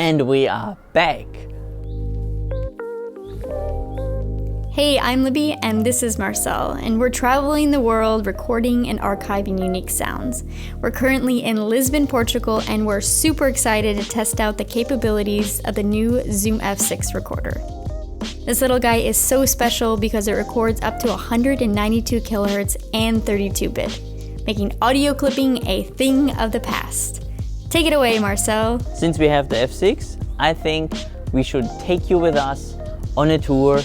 And we are back. Hey, I'm Libby and this is Marcel, and we're traveling the world recording and archiving unique sounds. We're currently in Lisbon, Portugal, and we're super excited to test out the capabilities of the new Zoom F6 recorder. This little guy is so special because it records up to 192 kHz and 32-bit, making audio clipping a thing of the past. Take it away, Marcel. Since we have the F6, I think we should take you with us on a tour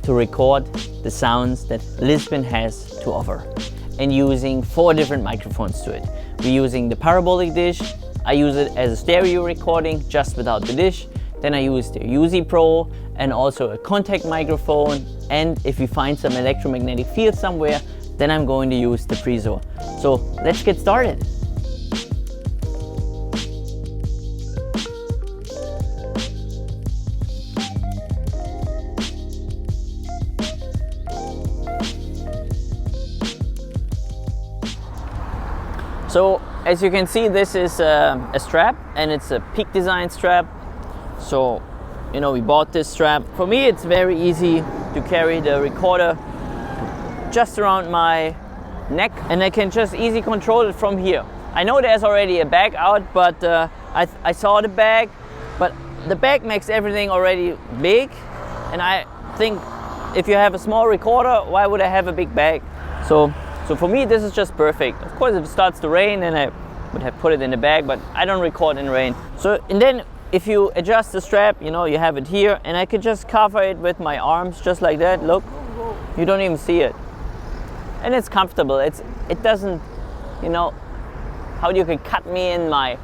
to record the sounds that Lisbon has to offer, and using 4 different microphones to it. We're using the parabolic dish. I use it as a stereo recording just without the dish. Then I use the UZ Pro and also a contact microphone, and if we find some electromagnetic field somewhere, then I'm going to use the Prezo. So let's get started. So as you can see, this is a strap, and it's a Peak Design strap. So, you know, we bought this strap. For me, it's very easy to carry the recorder just around my neck, and I can just easily control it from here. I know there's already a bag out, but I saw the bag, but the bag makes everything already big, and I think if you have a small recorder, why would I have a big bag? So for me, this is just perfect. Of course, if it starts to rain, then I would have put it in the bag, but I don't record in rain. So, and then if you adjust the strap, you know, you have it here, and I could just cover it with my arms, just like that. Look, you don't even see it. And it's comfortable. It doesn't, you know, how you can cut me in my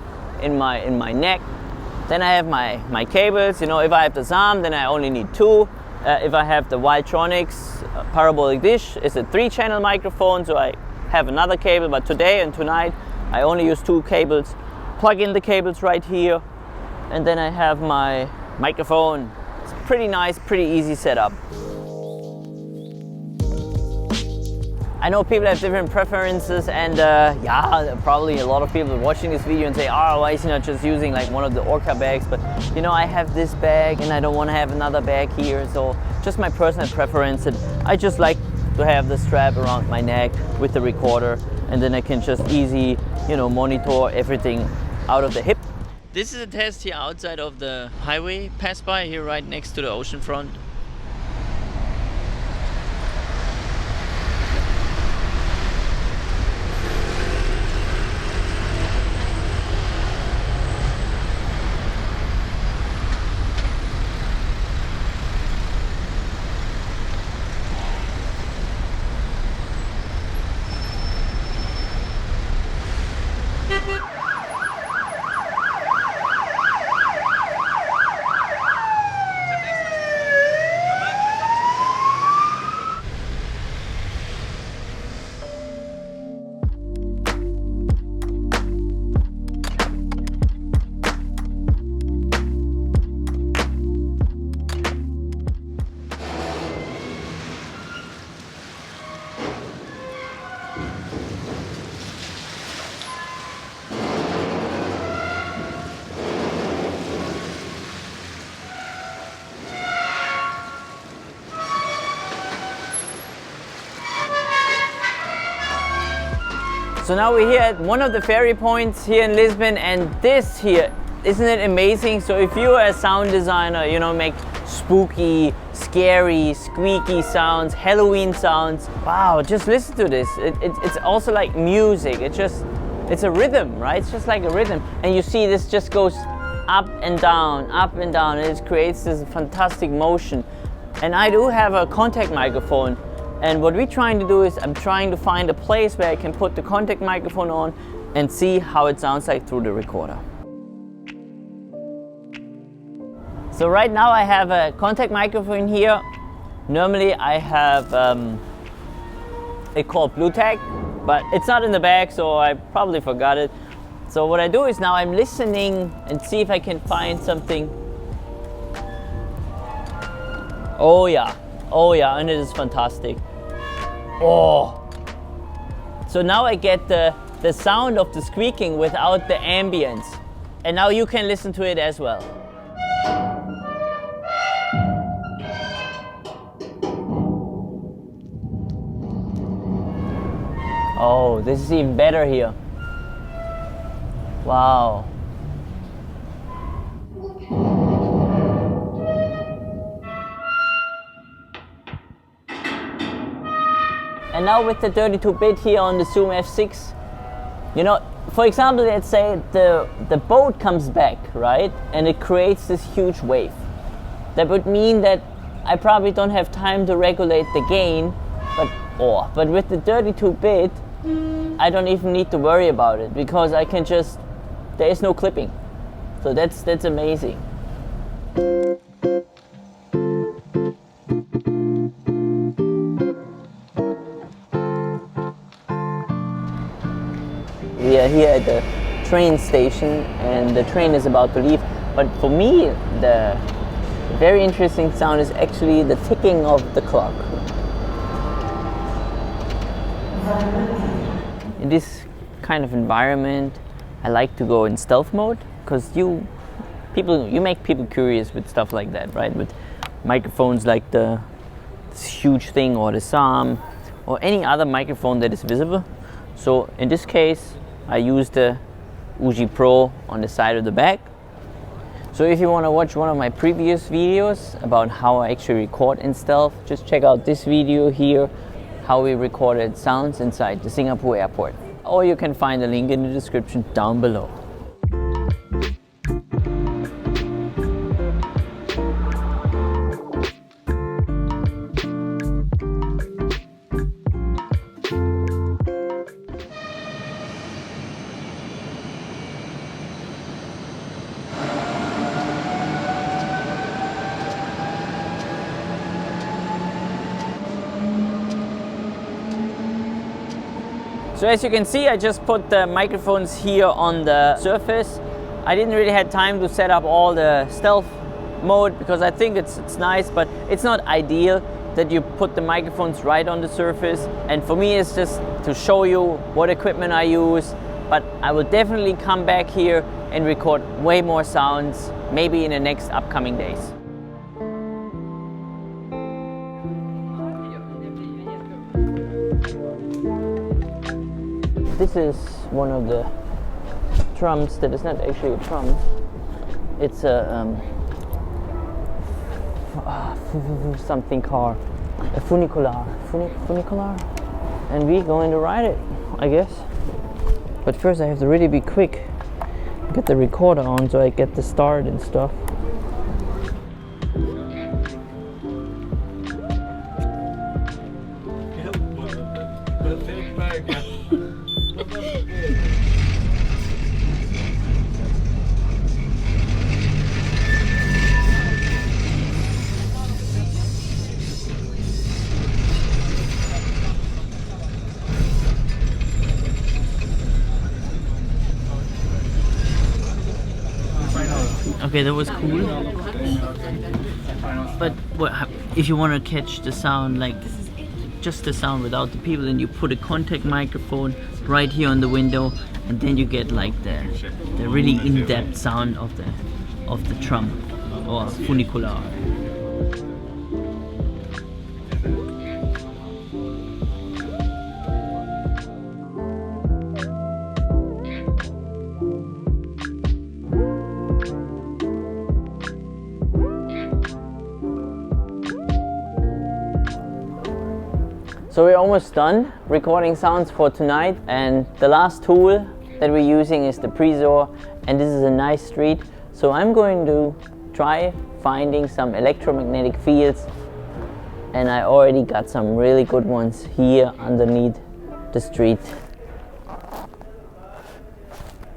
neck. Then I have my cables. You know, if I have the ZAM, then I only need 2. If I have the Wildtronics parabolic dish, it's a 3-channel microphone, so I have another cable, but today and tonight I only use 2 cables. Plug in the cables right here, and then I have my microphone. It's pretty nice, pretty easy setup. I know people have different preferences, and yeah, probably a lot of people watching this video and say, oh, why is he not just using like one of the Orca bags? But you know, I have this bag and I don't want to have another bag here, so just my personal preference. And I just like to have the strap around my neck with the recorder, and then I can just easy, you know, monitor everything out of the hip. This is a test here outside of the highway pass by here right next to the ocean front. So now we're here at one of the ferry points here in Lisbon, and this here, isn't it amazing? So if you're a sound designer, you know, make spooky, scary, squeaky sounds, Halloween sounds, wow, just listen to this. It's also like music. It's a rhythm, right? It's just like a rhythm. And you see this just goes up and down, and it creates this fantastic motion. And I do have a contact microphone. And what we're trying to do is I'm trying to find a place where I can put the contact microphone on and see how it sounds like through the recorder. So right now I have a contact microphone here. Normally I have it called Blue Tag, but it's not in the bag, so I probably forgot it. So what I do is now I'm listening and see if I can find something. Oh yeah, and it is fantastic. Oh! So now I get the sound of the squeaking without the ambience. And now you can listen to it as well. Oh, this is even better here. Wow. And now with the 32-bit here on the Zoom F6, you know, for example, let's say the boat comes back, right? And it creates this huge wave. That would mean that I probably don't have time to regulate the gain, but with the 32-bit, I don't even need to worry about it because I can just, there is no clipping. So that's amazing. We are here at the train station and the train is about to leave. But for me, the very interesting sound is actually the ticking of the clock. In this kind of environment, I like to go in stealth mode because you make people curious with stuff like that, right? With microphones like this huge thing or the SAM or any other microphone that is visible. So in this case, I use the Uji Pro on the side of the back. So if you want to watch one of my previous videos about how I actually record in stealth, just check out this video here, how we recorded sounds inside the Singapore airport. Or you can find the link in the description down below. So as you can see, I just put the microphones here on the surface. I didn't really have time to set up all the stealth mode because I think it's nice, but it's not ideal that you put the microphones right on the surface. And for me, it's just to show you what equipment I use. But I will definitely come back here and record way more sounds, maybe in the next upcoming days. This is one of the drums that is not actually a drum. It's a something car, a funicular, and we're going to ride it, I guess. But first I have to really be quick, get the recorder on so I get the start and stuff. Okay, that was cool. But if you want to catch the sound, like just the sound without the people, then you put a contact microphone right here on the window, and then you get like the really in-depth sound of the drum or funicular. So we're almost done recording sounds for tonight, and the last tool that we're using is the Prezzor, and this is a nice street. So I'm going to try finding some electromagnetic fields, and I already got some really good ones here underneath the street.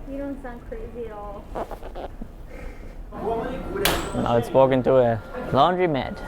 You don't sound crazy at all. Now it's walking to a laundromat.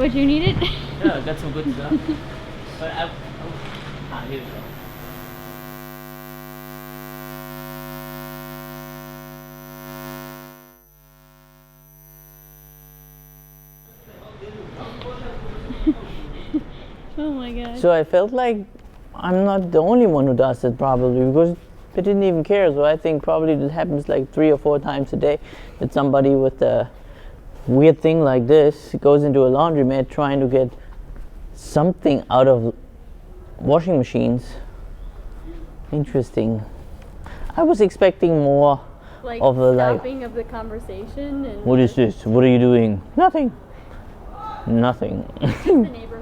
what you needed? Yeah, I got some good stuff. But here we go. Oh my god. So I felt like I'm not the only one who does it probably, because they didn't even care. So I think probably it happens like 3 or 4 times a day that somebody with a weird thing like this goes into a laundromat trying to get something out of washing machines. Interesting. I was expecting more Like of the stopping of the conversation and what is this? What are you doing? Nothing. Nothing. the neighbor